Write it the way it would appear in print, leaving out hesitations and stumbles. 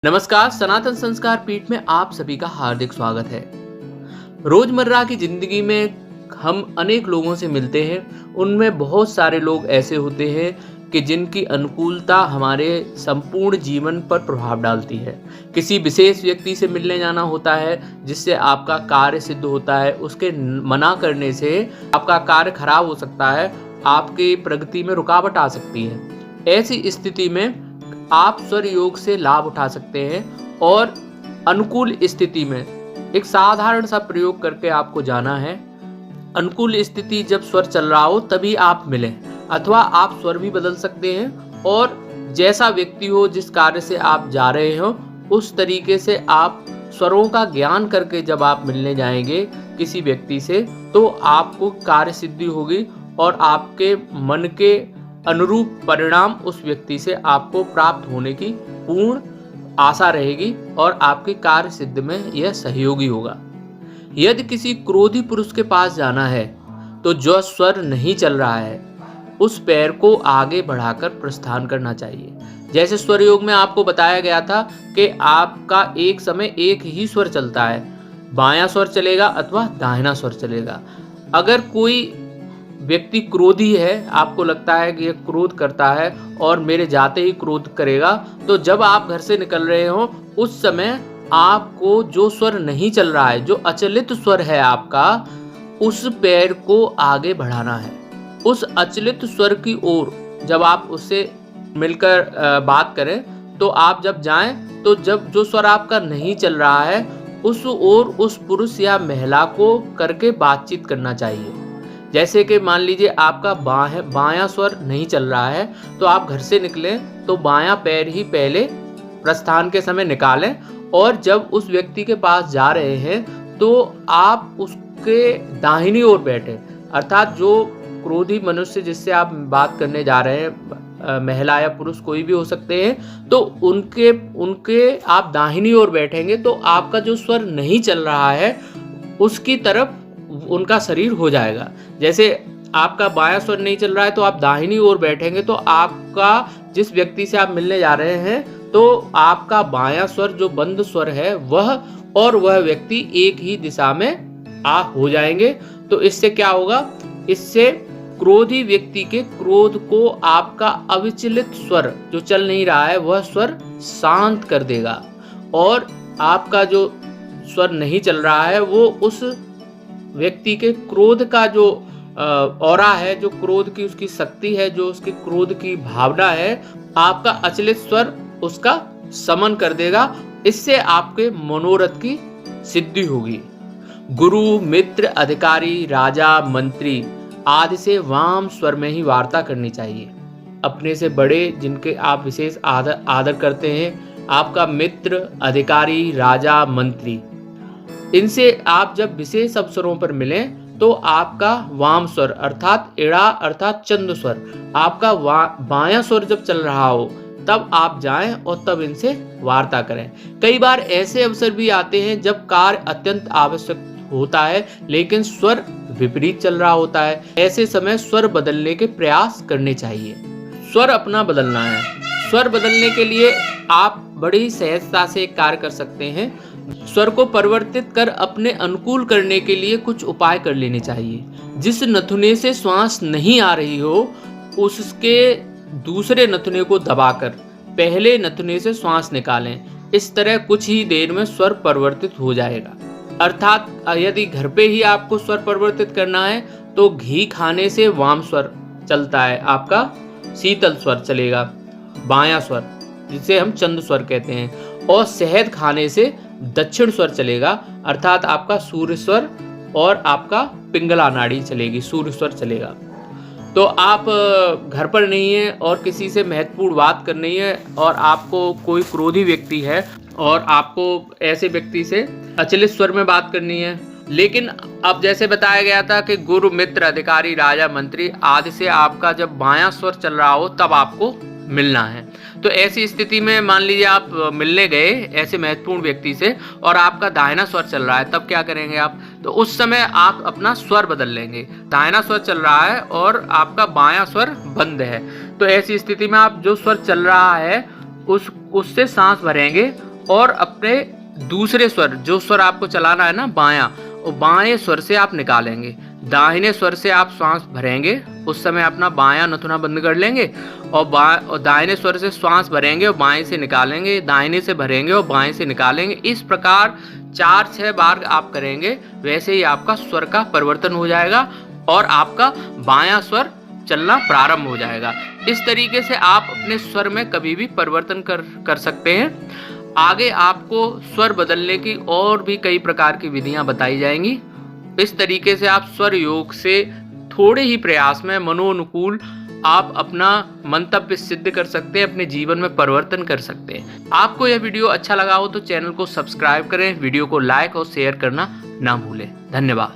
नमस्कार, सनातन संस्कार पीठ में आप सभी का हार्दिक स्वागत है। रोजमर्रा की जिंदगी में हम अनेक लोगों से मिलते हैं। उनमें बहुत सारे लोग ऐसे होते हैं कि जिनकी अनुकूलता हमारे संपूर्ण जीवन पर प्रभाव डालती है। किसी विशेष व्यक्ति से मिलने जाना होता है जिससे आपका कार्य सिद्ध होता है। उसके मना करने से आपका कार्य खराब हो सकता है, आपकी प्रगति में रुकावट आ सकती है। ऐसी स्थिति में आप स्वर योग से लाभ उठा सकते हैं और अनुकूल स्थिति में एक साधारण सा प्रयोग करके आपको जाना है। अनुकूल स्थिति जब स्वर चल रहा हो तभी आप मिलें, अथवा आप स्वर भी बदल सकते हैं और जैसा व्यक्ति हो, जिस कार्य से आप जा रहे हो, उस तरीके से आप स्वरों का ज्ञान करके जब आप मिलने जाएंगे किसी व्यक्ति से, तो आपको कार्य सिद्धि होगी और आपके मन के अनुरूप परिणाम उस व्यक्ति से आपको प्राप्त होने की पूर्ण आशा रहेगी और आपके कार्य सिद्ध में यह सहयोगी होगा। यदि किसी क्रोधी पुरुष के पास जाना है तो जो स्वर नहीं चल रहा है उस पैर को आगे बढ़ाकर प्रस्थान करना चाहिए। जैसे स्वर योग में आपको बताया गया था कि आपका एक समय एक ही स्वर चलता है, बायां स्वर चलेगा अथवा दाहिना स्वर चलेगा। अगर कोई व्यक्ति क्रोधी है, आपको लगता है कि यह क्रोध करता है और मेरे जाते ही क्रोध करेगा, तो जब आप घर से निकल रहे हो उस समय आपको जो स्वर नहीं चल रहा है, जो अचलित स्वर है आपका, उस पैर को आगे बढ़ाना है। उस अचलित स्वर की ओर जब आप उससे मिलकर बात करें तो आप जब जाएं तो जब जो स्वर आपका नहीं चल रहा है उस ओर उस पुरुष या महिला को करके बातचीत करना चाहिए। जैसे कि मान लीजिए आपका बायां स्वर नहीं चल रहा है तो आप घर से निकलें तो बायां पैर ही पहले प्रस्थान के समय निकालें और जब उस व्यक्ति के पास जा रहे हैं तो आप उसके दाहिनी ओर बैठें। अर्थात जो क्रोधी मनुष्य जिससे आप बात करने जा रहे हैं, महिला या पुरुष कोई भी हो सकते हैं, तो उनके आप दाहिनी ओर बैठेंगे तो आपका जो स्वर नहीं चल रहा है उसकी तरफ उनका शरीर हो जाएगा। जैसे आपका बायां स्वर नहीं चल रहा है तो आप दाहिनी ओर बैठेंगे तो आपका जिस व्यक्ति से आप मिलने जा रहे हैं तो आपका बायां स्वर जो बंद स्वर है वह और वह व्यक्ति एक ही दिशा में हो जाएंगे। तो इससे क्या होगा, इससे क्रोधी व्यक्ति के क्रोध को आपका अविचलित स्वर जो चल नहीं रहा है वह स्वर शांत कर देगा और आपका जो स्वर नहीं चल रहा है वो उस व्यक्ति के क्रोध का जो ऑरा है, जो क्रोध की उसकी शक्ति है, जो उसकी क्रोध की भावना है, आपका अचलित स्वर उसका समन कर देगा। इससे आपके मनोरथ की सिद्धि होगी। गुरु, मित्र, अधिकारी, राजा, मंत्री आदि से वाम स्वर में ही वार्ता करनी चाहिए। अपने से बड़े जिनके आप विशेष आदर करते हैं, आपका मित्र, अधिकारी, राजा, मंत्री, इनसे आप जब विशेष अवसरों पर मिलें तो आपका वाम स्वर अर्थात इड़ा अर्थात चंद स्वर, आपका बायां स्वर जब चल रहा हो तब आप जाएं और तब इनसे वार्ता करें। कई बार ऐसे अवसर भी आते हैं जब कार्य अत्यंत आवश्यक होता है लेकिन स्वर विपरीत चल रहा होता है। ऐसे समय स्वर बदलने के प्रयास करने चाहिए। स्वर अपना बदलना है। स्वर बदलने के लिए आप बड़ी सहजता से कार्य कर सकते हैं। स्वर को परिवर्तित कर अपने अनुकूल करने के लिए कुछ उपाय कर लेने चाहिए। जिस नथुने से श्वास नहीं आ रही हो उसके दूसरे नथुने को दबाकर पहले नथुने से श्वास निकालें। इस तरह कुछ ही देर में स्वर परिवर्तित हो जाएगा। अर्थात यदि घर पे ही आपको स्वर परिवर्तित करना है तो घी खाने से वाम स्वर चलता है, आपका शीतल स्वर चलेगा, बायां स्वर जिसे हम चंद स्वर कहते हैं, और शहद खाने से दक्षिण स्वर चलेगा, अर्थात आपका सूर्य स्वर और आपका पिंगला नाड़ी चलेगी, सूर्य स्वर चलेगा। तो आप घर पर नहीं है और किसी से महत्वपूर्ण बात करनी है और आपको कोई क्रोधी व्यक्ति है और आपको ऐसे व्यक्ति से अचलित स्वर में बात करनी है, लेकिन अब जैसे बताया गया था कि गुरु, मित्र, अधिकारी, राजा, मंत्री आदि से आपका जब बायां स्वर चल रहा हो तब आपको मिलना है। तो ऐसी स्थिति में मान लीजिए आप मिलने गए ऐसे महत्वपूर्ण व्यक्ति से और आपका दाहिना स्वर चल रहा है, तब क्या करेंगे आप, तो उस समय आप अपना स्वर बदल लेंगे। दाहिना स्वर चल रहा है और आपका बायां स्वर बंद है, तो ऐसी स्थिति में आप जो स्वर चल रहा है उससे सांस भरेंगे और अपने दूसरे स्वर, जो स्वर आपको चलाना है ना बायां, और बाएं स्वर से आप निकालेंगे। दाहिने स्वर से आप श्वास भरेंगे, उस समय अपना बायां नथुना बंद कर लेंगे, और दाहिने स्वर से श्वास भरेंगे और बाएं से निकालेंगे, दाहिने से भरेंगे और बाएं से निकालेंगे। इस प्रकार 4-6 बार आप करेंगे, वैसे ही आपका स्वर का परिवर्तन हो जाएगा और आपका बायां स्वर चलना प्रारंभ हो जाएगा। इस तरीके से आप अपने स्वर में कभी भी परिवर्तन कर सकते हैं। आगे आपको स्वर बदलने की और भी कई प्रकार की विधियां बताई जाएंगी। इस तरीके से आप स्वर योग से थोड़े ही प्रयास में मनोनुकूल आप अपना मंतव्य सिद्ध कर सकते हैं, अपने जीवन में परिवर्तन कर सकते हैं। आपको यह वीडियो अच्छा लगा हो तो चैनल को सब्सक्राइब करें, वीडियो को लाइक और शेयर करना ना भूलें। धन्यवाद।